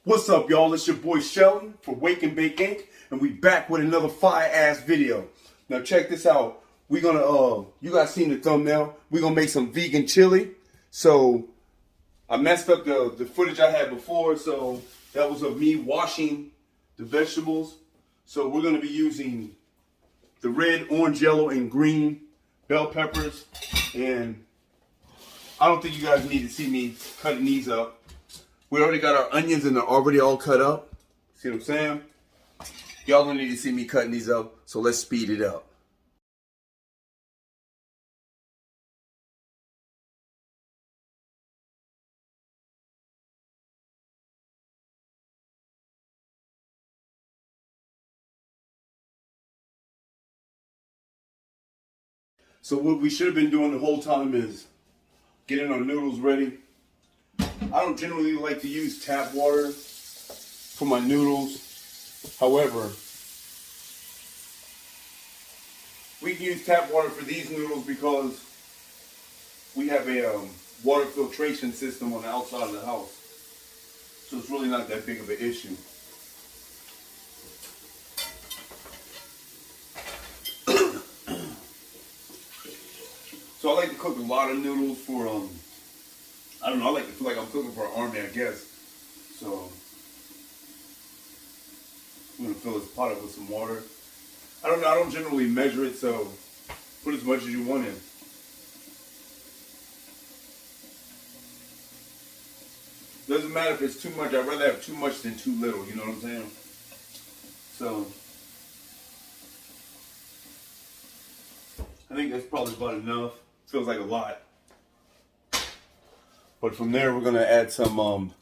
What's up, y'all? It's your boy Shelly for Wake and Bake Inc. And we back with another fire-ass video. Now check this out. We're gonna, you guys seen the thumbnail. We're gonna make some vegan chili. So, I messed up the footage I had before. So, that was of me washing the vegetables. So, we're gonna be using the red, orange, yellow, and green bell peppers. And I don't think you guys need to see me cutting these up. We already got our onions and they're already all cut up. See what I'm saying? Y'all don't need to see me cutting these up, so let's speed it up. So what we should have been doing the whole time is getting our noodles ready. I don't generally like to use tap water for my noodles. However, we can use tap water for these noodles because we have a water filtration system on the outside of the house. So it's really not that big of an issue. So I like to cook a lot of noodles for, I don't know, I like to feel like I'm cooking for an army, I guess. So, I'm going to fill this pot up with some water. I don't generally measure it, so put as much as you want in. Doesn't matter if it's too much, I'd rather have too much than too little, you know what I'm saying? So, I think that's probably about enough. Feels like a lot. But from there, we're going to add some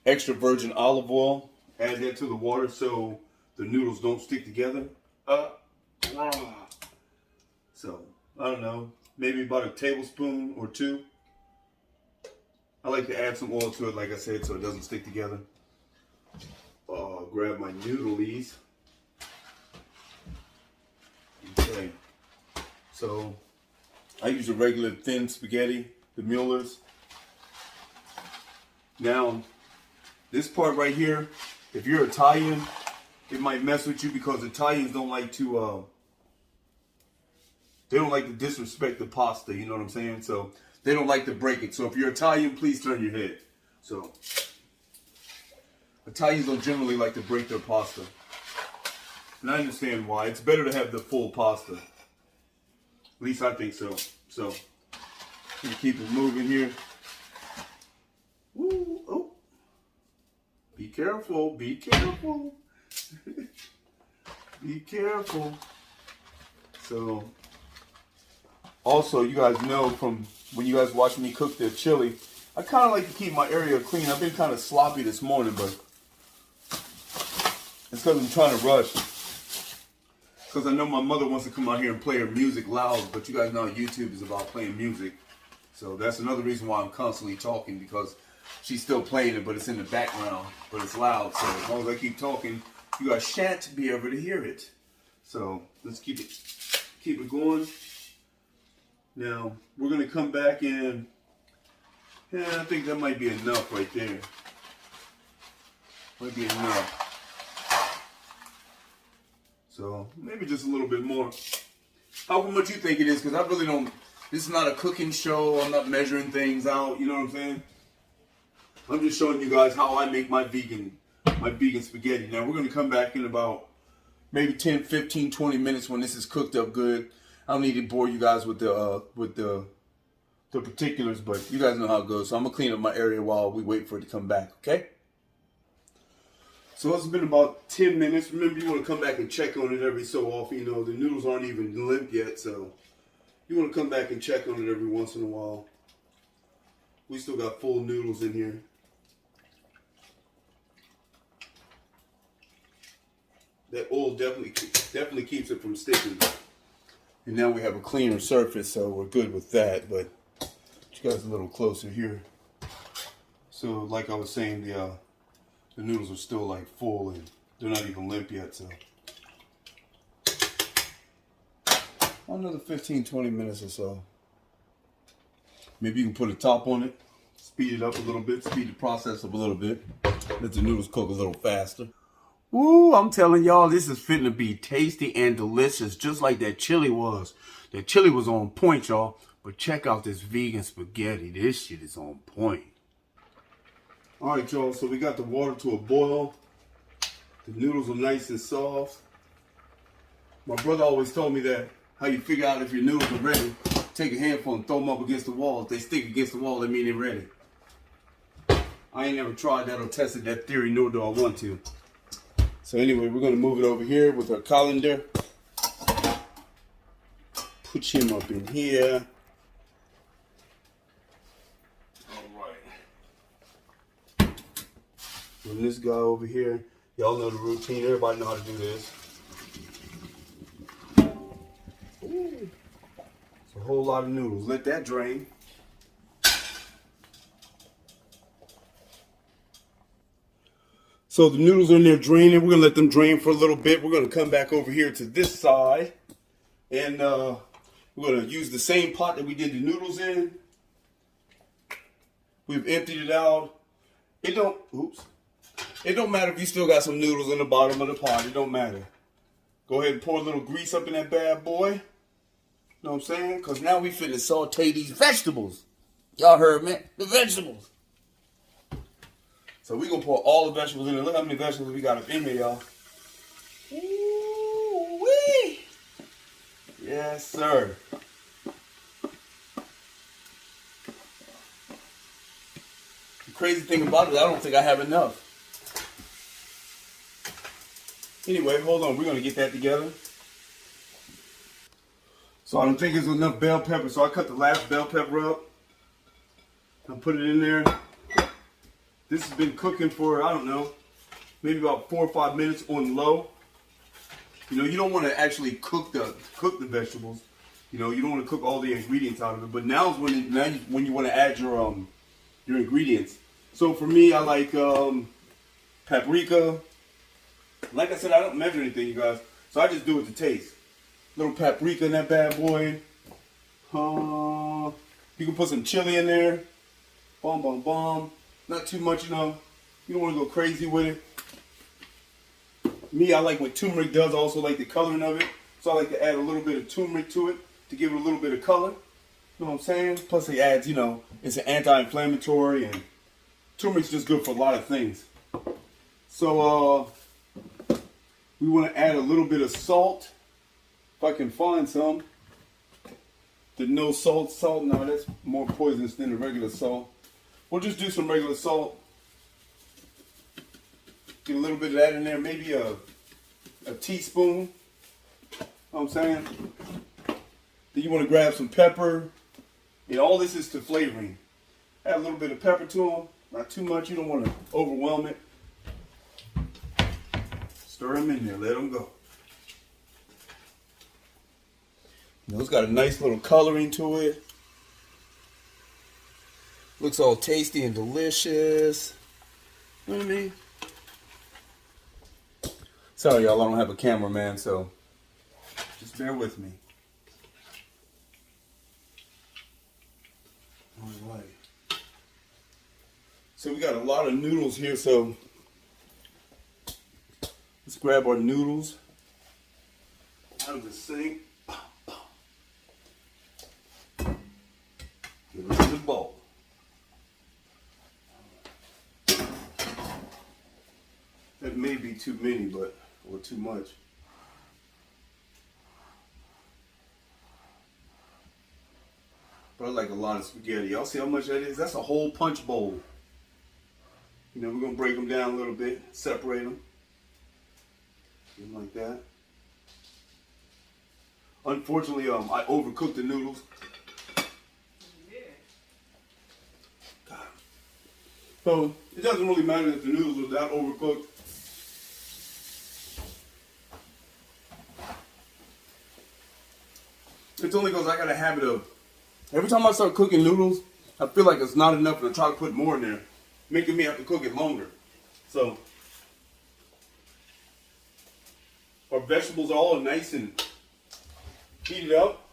extra virgin olive oil. Add that to the water so the noodles don't stick together. So, I don't know, maybe about a tablespoon or two. I like to add some oil to it, like I said, so it doesn't stick together. Grab my noodlies. Okay. So, I use a regular thin spaghetti, the Mueller's. Now, this part right here, if you're Italian, it might mess with you because Italians don't like to, they don't like to disrespect the pasta, you know what I'm saying? So, they don't like to break it. So, if you're Italian, please turn your head. So, Italians don't generally like to break their pasta. And I understand why. It's better to have the full pasta. At least I think so. So, we keep it moving here. Ooh, oh. Be careful, be careful. Be careful. So, also, you guys know from when you guys watch me cook the chili, I kind of like to keep my area clean. I've been kind of sloppy this morning, but it's because I'm trying to rush. Because I know my mother wants to come out here and play her music loud, but you guys know YouTube is about playing music. So that's another reason why I'm constantly talking, because she's still playing it, but it's in the background, but it's loud. So as long as I keep talking, you guys shan't be able to hear it. So let's keep it going. Now we're gonna come back in. Yeah, I think that might be enough right there. Might be enough. So maybe just a little bit more. How much you think it is? Because I really don't. This is not a cooking show. I'm not measuring things out. You know what I'm saying? I'm just showing you guys how I make my vegan spaghetti. Now we're going to come back in about maybe 10, 15, 20 minutes when this is cooked up good. I don't need to bore you guys with the particulars, but you guys know how it goes. So I'm going to clean up my area while we wait for it to come back, okay? So it's been about 10 minutes. Remember, you want to come back and check on it every so often. You know, the noodles aren't even limp yet, so you want to come back and check on it every once in a while. We still got full noodles in here. That oil definitely keeps it from sticking. And now we have a cleaner surface, so we're good with that. But you guys a little closer here. So, like I was saying, the noodles are still like full and they're not even limp yet. So, another 15, 20 minutes or so. Maybe you can put a top on it, speed it up a little bit, speed the process up a little bit. Let the noodles cook a little faster. Ooh, I'm telling y'all, this is fitting to be tasty and delicious, just like that chili was. That chili was on point, y'all. But check out this vegan spaghetti. This shit is on point. All right, y'all, so we got the water to a boil. The noodles are nice and soft. My brother always told me that how you figure out if your noodles are ready, take a handful and throw them up against the wall. If they stick against the wall, that mean they're ready. I ain't never tried that or tested that theory, nor do I want to. So anyway, we're gonna move it over here with our colander. Put him up in here. All right. Bring this guy over here. Y'all know the routine. Everybody know how to do this. Ooh. It's a whole lot of noodles. Let that drain. So the noodles are in there draining. We're going to let them drain for a little bit. We're going to come back over here to this side. And we're going to use the same pot that we did the noodles in. We've emptied it out. It don't matter if you still got some noodles in the bottom of the pot. It don't matter. Go ahead and pour a little grease up in that bad boy. You know what I'm saying? Because now we finna saute these vegetables. Y'all heard me? The vegetables. So we gonna pour all the vegetables in there. Look how many vegetables we got up in here, y'all. Ooh-wee. Yes, sir. The crazy thing about it, I don't think I have enough. Anyway, hold on. We're gonna get that together. So I don't think there's enough bell pepper, so I cut the last bell pepper up and put it in there. This has been cooking for, I don't know, maybe about 4 or 5 minutes on low. You know, you don't want to actually cook the vegetables. You know, you don't want to cook all the ingredients out of it. But now is when you want to add your ingredients. So for me, I like paprika. Like I said, I don't measure anything, you guys. So I just do it to taste. Little paprika in that bad boy. You can put some chili in there. Bomb, bomb, bomb. Not too much, you know. You don't want to go crazy with it. Me, I like what turmeric does. I also like the coloring of it. So I like to add a little bit of turmeric to it to give it a little bit of color. You know what I'm saying? Plus it adds, you know, it's an anti-inflammatory, and turmeric's just good for a lot of things. So we want to add a little bit of salt. If I can find some. The no salt. No, that's more poisonous than the regular salt. We'll just do some regular salt. Get a little bit of that in there, maybe a teaspoon. You know what I'm saying? Then you want to grab some pepper. And all this is to flavoring. Add a little bit of pepper to them. Not too much. You don't want to overwhelm it. Stir them in there. Let them go. You know, it's got a nice little coloring to it. Looks all tasty and delicious. You know what I mean? Sorry, y'all, I don't have a cameraman, so just bear with me. All right. So we got a lot of noodles here, so let's grab our noodles out of the sink. Get them in the bowl. That may be too many, or too much. But I like a lot of spaghetti. Y'all see how much that is? That's a whole punch bowl. You know, we're going to break them down a little bit, separate them. Something like that. Unfortunately, I overcooked the noodles. God. So, it doesn't really matter if the noodles are that overcooked. It's only because I got a habit of, every time I start cooking noodles, I feel like it's not enough and I try to put more in there, making me have to cook it longer. So, our vegetables are all nice and heated up.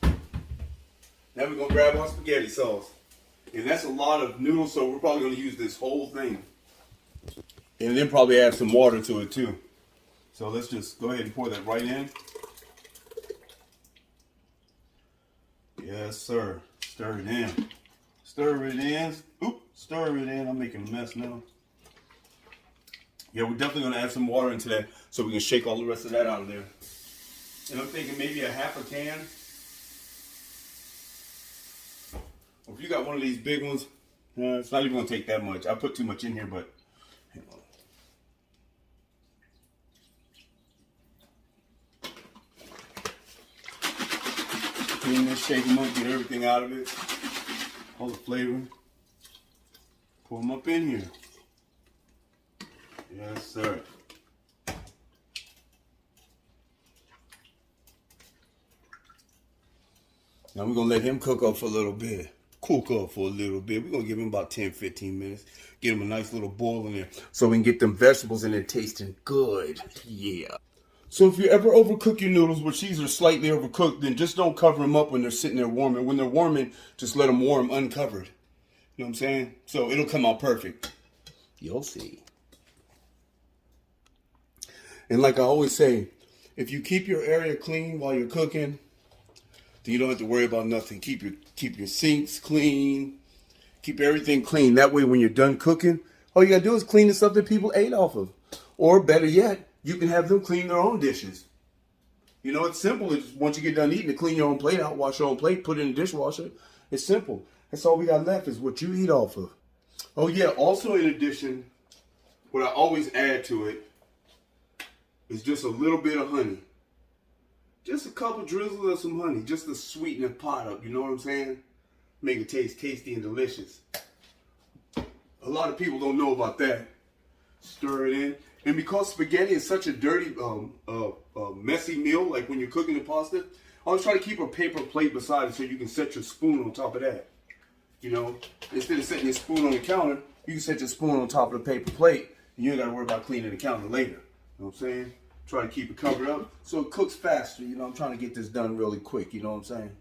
Now we're going to grab our spaghetti sauce. And that's a lot of noodles, so we're probably going to use this whole thing. And then probably add some water to it too. So let's just go ahead and pour that right in. Yes, sir. Stir it in. Stir it in. Oop, stir it in. I'm making a mess now. Yeah, we're definitely going to add some water into that so we can shake all the rest of that out of there. And I'm thinking maybe a half a can. Or if you got one of these big ones, it's not even going to take that much. I put too much in here, but hang on. Clean this, shake them up, get everything out of it. All the flavor. Pour them up in here. Yes, sir. Now we're going to let him cook up for a little bit. Cook up for a little bit. We're going to give him about 10, 15 minutes. Get him a nice little boil in there so we can get them vegetables in there tasting good. Yeah. So if you ever overcook your noodles, which these are slightly overcooked, then just don't cover them up when they're sitting there warming. When they're warming, just let them warm uncovered. You know what I'm saying? So it'll come out perfect. You'll see. And like I always say, if you keep your area clean while you're cooking, then you don't have to worry about nothing. Keep your sinks clean. Keep everything clean. That way when you're done cooking, all you gotta do is clean the stuff that people ate off of. Or better yet, you can have them clean their own dishes. You know, it's simple. It's once you get done eating, to clean your own plate out, wash your own plate, put it in the dishwasher. It's simple. That's all we got left is what you eat off of. Oh yeah, also in addition, what I always add to it is just a little bit of honey. Just a couple drizzles of some honey, just to sweeten the pot up, you know what I'm saying? Make it taste tasty and delicious. A lot of people don't know about that. Stir it in. And because spaghetti is such a dirty, messy meal, like when you're cooking the pasta, always try to keep a paper plate beside it so you can set your spoon on top of that. You know, instead of setting your spoon on the counter, you can set your spoon on top of the paper plate, and you ain't got to worry about cleaning the counter later. You know what I'm saying? Try to keep it covered up so it cooks faster. You know, I'm trying to get this done really quick. You know what I'm saying?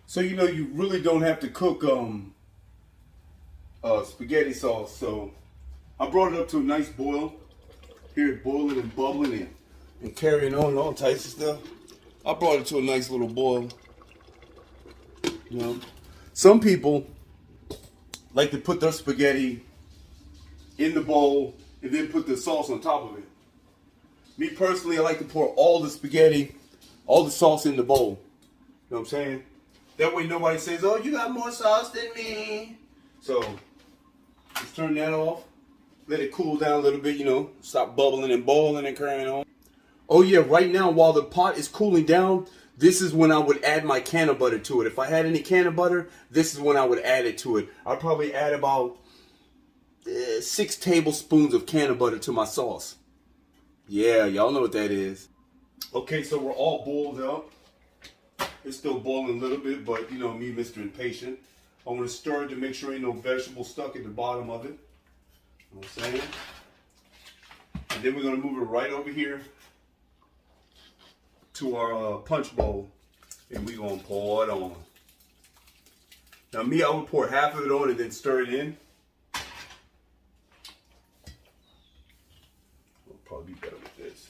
So, you know, you really don't have to cook spaghetti sauce. So I brought it up to a nice boil. Here it's boiling and bubbling and carrying on all types of stuff. I brought it to a nice little boil. You know, some people like to put their spaghetti in the bowl and then put the sauce on top of it. Me personally, I like to pour all the spaghetti, all the sauce in the bowl. You know what I'm saying? That way nobody says, oh, you got more sauce than me. So, let's turn that off. Let it cool down a little bit, you know. Stop bubbling and boiling and carrying on. Oh yeah, right now while the pot is cooling down, this is when I would add my can of butter to it. If I had any can of butter, this is when I would add it to it. I'd probably add about 6 tablespoons of can of butter to my sauce. Yeah, y'all know what that is. Okay, so we're all boiled up. It's still boiling a little bit, but you know me, Mr. Impatient. I want to stir it to make sure ain't no vegetables stuck at the bottom of it. You know what I'm saying? And then we're going to move it right over here to our punch bowl. And we're going to pour it on. Now me, I would pour half of it on and then stir it in. It'll probably be better with this.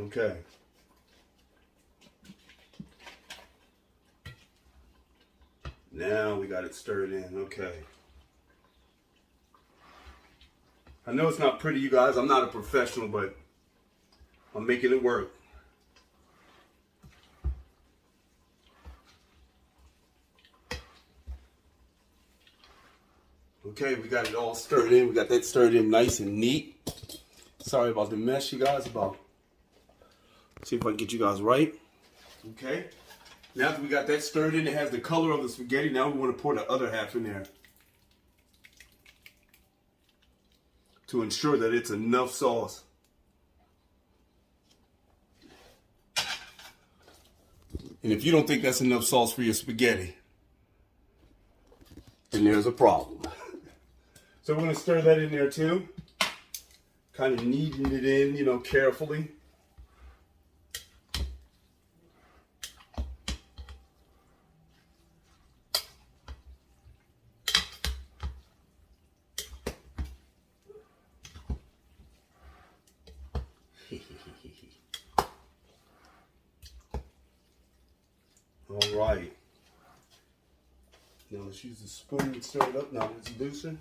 Okay. Now we got it stirred in. Okay. I know it's not pretty, you guys. I'm not a professional, but I'm making it work. Okay, we got it all stirred in. We got that stirred in nice and neat. Sorry about the mess, you guys. See if I can get you guys right. Okay. Now that we got that stirred in, it has the color of the spaghetti. Now we want to pour the other half in there to ensure that it's enough sauce. And if you don't think that's enough sauce for your spaghetti, then there's a problem. So we're going to stir that in there too. Kind of kneading it in, you know, carefully. All right. Now let's use the spoon and stir it up. Now it's looser.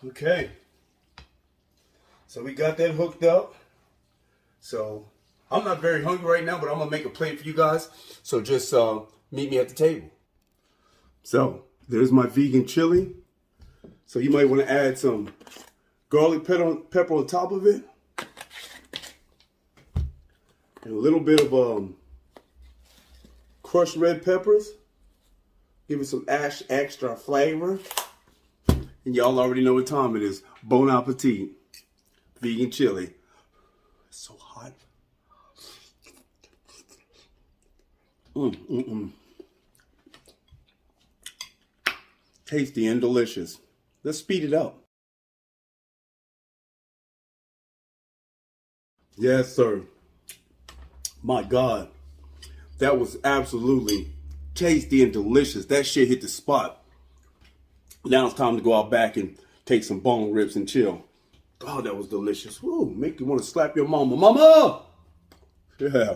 Okay, so we got that hooked up. So I'm not very hungry right now, but I'm gonna make a plate for you guys. So just meet me at the table. So there's my vegan chili. So you might want to add some garlic pepper on top of it, and a little bit of crushed red peppers. Give it some extra flavor. And y'all already know what time it is. Bon appetit. Vegan chili. It's so hot. Tasty and delicious. Let's speed it up. Yes, sir. My God. That was absolutely tasty and delicious. That shit hit the spot. Now it's time to go out back and take some bone ribs and chill. Oh, that was delicious. Woo, make you want to slap your mama. Mama! Yeah.